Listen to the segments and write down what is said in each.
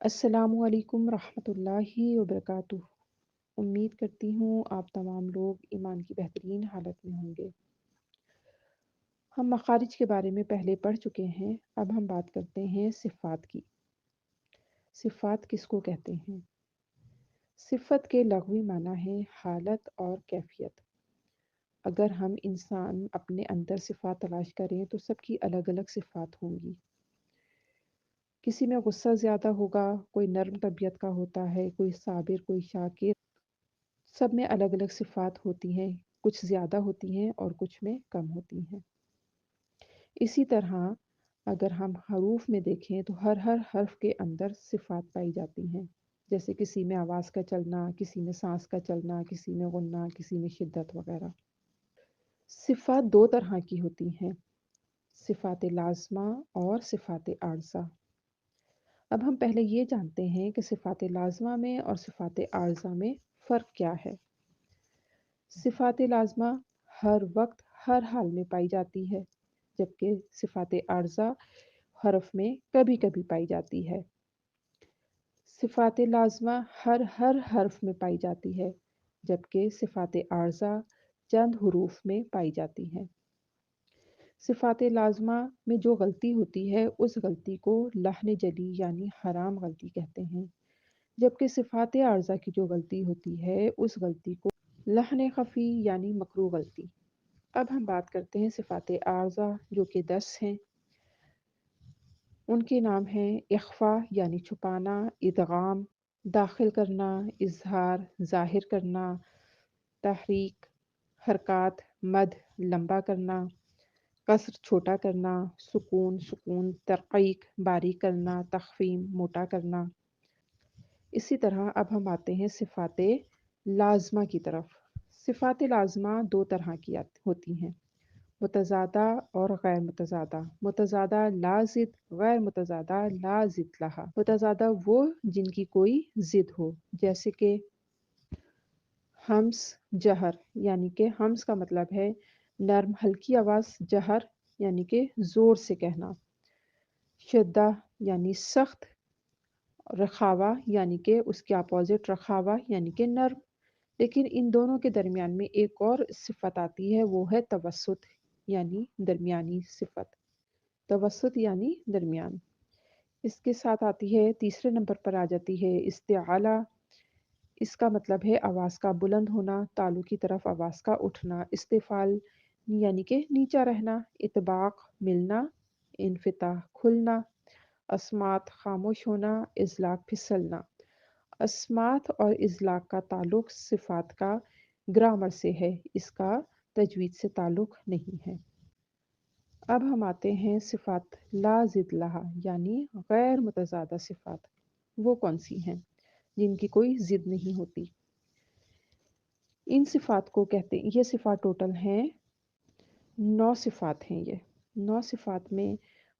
السلام علیکم ورحمۃ اللہ وبرکاتہ۔ امید کرتی ہوں آپ تمام لوگ ایمان کی بہترین حالت میں ہوں گے۔ ہم مخارج کے بارے میں پہلے پڑھ چکے ہیں، اب ہم بات کرتے ہیں صفات کی۔ صفات کس کو کہتے ہیں؟ صفت کے لغوی معنی ہے حالت اور کیفیت۔ اگر ہم انسان اپنے اندر صفات تلاش کریں تو سب کی الگ الگ صفات ہوں گی۔ کسی میں غصہ زیادہ ہوگا، کوئی نرم طبیعت کا ہوتا ہے، کوئی صابر، کوئی شاکر۔ سب میں الگ الگ صفات ہوتی ہیں، کچھ زیادہ ہوتی ہیں اور کچھ میں کم ہوتی ہیں۔ اسی طرح اگر ہم حروف میں دیکھیں تو ہر حرف کے اندر صفات پائی جاتی ہیں، جیسے کسی میں آواز کا چلنا، کسی میں سانس کا چلنا، کسی میں غنہ، کسی میں شدت وغیرہ۔ صفات دو طرح کی ہوتی ہیں، صفات لازمہ اور صفات عارضہ۔ اب ہم پہلے یہ جانتے ہیں کہ صفات لازمہ میں اور صفات عارضہ میں فرق کیا ہے۔ صفات لازمہ ہر وقت ہر حال میں پائی جاتی ہے، جبکہ صفات عارضہ حرف میں کبھی کبھی پائی جاتی ہے۔ صفات لازمہ ہر حرف میں پائی جاتی ہے، جبکہ صفات عارضہ چند حروف میں پائی جاتی ہیں۔ صفات لازمہ میں جو غلطی ہوتی ہے اس غلطی کو لحن جلی یعنی حرام غلطی کہتے ہیں، جبکہ صفات عارضہ کی جو غلطی ہوتی ہے اس غلطی کو لحن خفی یعنی مکروہ غلطی۔ اب ہم بات کرتے ہیں صفات عارضہ جو کہ 10 ہیں۔ ان کے نام ہیں اخفا یعنی چھپانا، ادغام داخل کرنا، اظہار ظاہر کرنا، تحریک حرکات، مد لمبا کرنا، قصر چھوٹا کرنا، سکون ترقیق باریک کرنا، تخفیم موٹا کرنا۔ اسی طرح اب ہم آتے ہیں صفات لازمہ کی طرف۔ صفات لازمہ دو طرح کی ہوتی ہیں، متضادہ اور غیر متضادہ۔ متضادہ لا ضد، غیر متضادہ لا ضد لہا۔ متضادہ وہ جن کی کوئی ضد ہو، جیسے کہ ہمس جہر، یعنی کہ ہمس کا مطلب ہے نرم ہلکی آواز، جہر یعنی کہ زور سے کہنا، شدہ یعنی سخت، رخاوہ یعنی کہ اس کے اپوزٹ رخاوہ یعنی کہ نرم۔ لیکن ان دونوں کے درمیان میں ایک اور صفت آتی ہے، وہ ہے توسط یعنی درمیانی صفت۔ توسط یعنی درمیان۔ اس کے ساتھ آتی ہے، تیسرے نمبر پر آ جاتی ہے استعالہ۔ اس کا مطلب ہے آواز کا بلند ہونا، تالو کی طرف آواز کا اٹھنا۔ استفال یعنی کہ نیچا رہنا، اطباق ملنا، انفتاح کھلنا، اسمات خاموش ہونا، اذلاق پھسلنا۔ اسمات اور اذلاق کا تعلق صفات کا گرامر سے ہے، اس کا تجوید سے تعلق نہیں ہے۔ اب ہم آتے ہیں صفات لا ضد لہا یعنی غیر متضادہ صفات۔ وہ کون سی ہیں؟ جن کی کوئی ضد نہیں ہوتی۔ ان صفات کو کہتے ہیں، یہ صفات ٹوٹل ہیں 9 صفات ہیں۔ یہ 9 صفات میں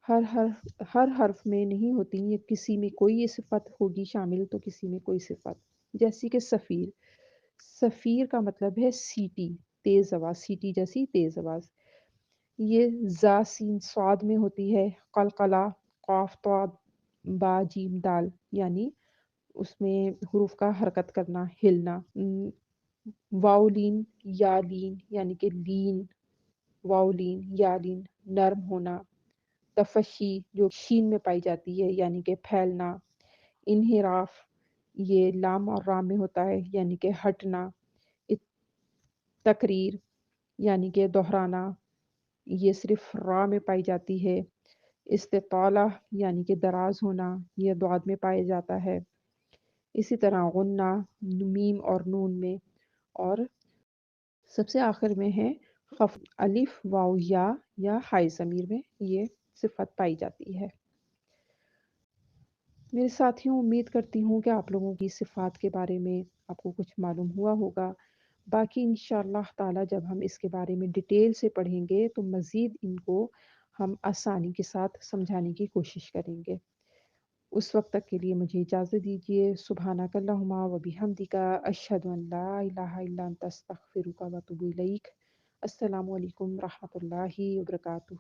ہر حرف میں نہیں ہوتی، یہ کسی میں کوئی یہ صفت ہوگی شامل تو کسی میں کوئی صفت، جیسی کہ سفیر۔ سفیر کا مطلب ہے سیٹی، تیز آواز، سیٹی جیسی تیز آواز۔ یہ زا سین صاد میں ہوتی ہے، قلقلہ قاف طا با جیم دال یعنی اس میں حروف کا حرکت کرنا، ہلنا۔ واؤلین یالین یعنی کہ لین، واؤلین یالین نرم ہونا۔ تفشی جو شین میں پائی جاتی ہے یعنی کہ پھیلنا۔ انحراف یہ لام اور رام میں ہوتا ہے یعنی کہ ہٹنا۔ تقریر یعنی کہ دہرانا، یہ صرف را میں پائی جاتی ہے۔ استطالہ یعنی کہ دراز ہونا، یہ ضاد میں پایا جاتا ہے۔ اسی طرح غنہ میم اور نون میں، اور سب سے آخر میں ہے خفض، الف واو یا ہائی ضمیر میں یہ صفت پائی جاتی ہے۔ میرے ساتھیوں، امید کرتی ہوں کہ آپ لوگوں کی صفات کے بارے میں آپ کو کچھ معلوم ہوا ہوگا۔ باقی انشاءاللہ تعالی جب ہم اس کے بارے میں ڈیٹیل سے پڑھیں گے تو مزید ان کو ہم آسانی کے ساتھ سمجھانے کی کوشش کریں گے۔ اس وقت تک کے لیے مجھے اجازت دیجیے۔ سبحانک اللہم و بحمدک، اشہد ان لا الہ الا انت، استغفرک و اتوب الیک۔ السلام علیکم ورحمۃ اللہ وبرکاتہ۔